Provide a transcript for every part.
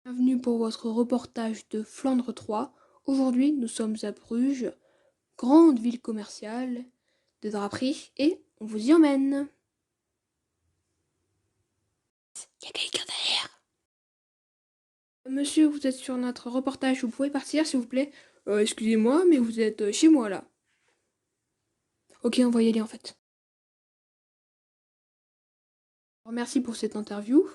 Bienvenue pour votre reportage de Flandre 3. Aujourd'hui, nous sommes à Bruges, grande ville commerciale de draperie, et on vous y emmène. Il y a quelqu'un derrière. Monsieur, vous êtes sur notre reportage, vous pouvez partir s'il vous plaît. Excusez-moi, mais vous êtes chez moi là. Ok, on va y aller en fait. Alors, merci pour cette interview.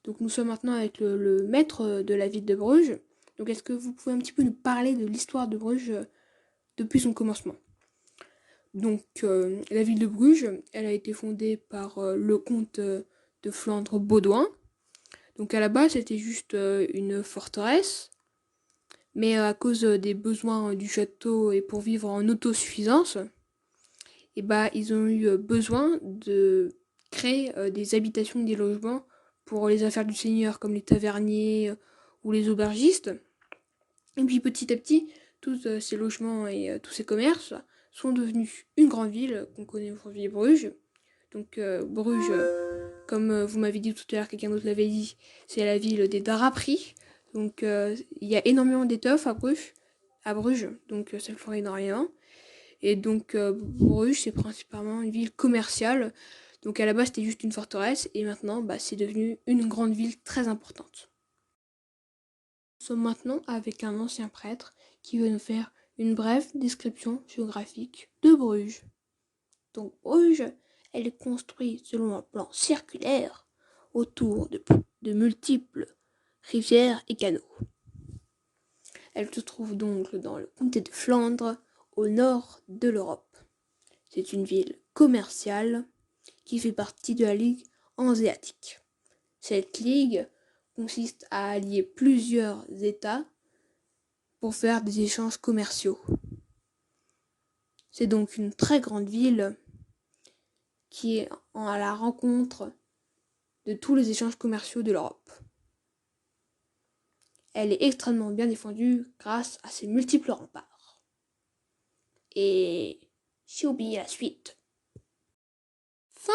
Donc nous sommes maintenant avec le maître de la ville de Bruges. Donc est-ce que vous pouvez un petit peu nous parler de l'histoire de Bruges depuis son commencement? Donc, la ville de Bruges, elle a été fondée par le comte de Flandre Baudouin. Donc, à la base, c'était juste une forteresse, mais à cause des besoins du château et pour vivre en autosuffisance, et bah, ils ont eu besoin de créer des habitations, des logements pour les affaires du seigneur, comme les taverniers ou les aubergistes. Et puis, petit à petit, tous ces logements et tous ces commerces sont devenus une grande ville qu'on connaît aujourd'hui, Bruges. Donc Bruges, comme vous m'avez dit tout à l'heure, quelqu'un d'autre l'avait dit, c'est la ville des draperies. Donc il y a énormément d'étoffes à Bruges, donc ça fleurit énormément. Et donc Bruges, c'est principalement une ville commerciale. Donc à la base, c'était juste une forteresse, et maintenant, bah, c'est devenu une grande ville très importante. Nous sommes maintenant avec un ancien prêtre qui va nous faire une brève description géographique de Bruges. Donc Bruges, elle est construite selon un plan circulaire autour de multiples rivières et canaux. Elle se trouve donc dans le comté de Flandre, au nord de l'Europe. C'est une ville commerciale qui fait partie de la Ligue hanséatique. Cette ligue consiste à allier plusieurs États pour faire des échanges commerciaux. C'est donc une très grande ville qui est à la rencontre de tous les échanges commerciaux de l'Europe. Elle est extrêmement bien défendue grâce à ses multiples remparts. Et j'ai oublié la suite. Fin.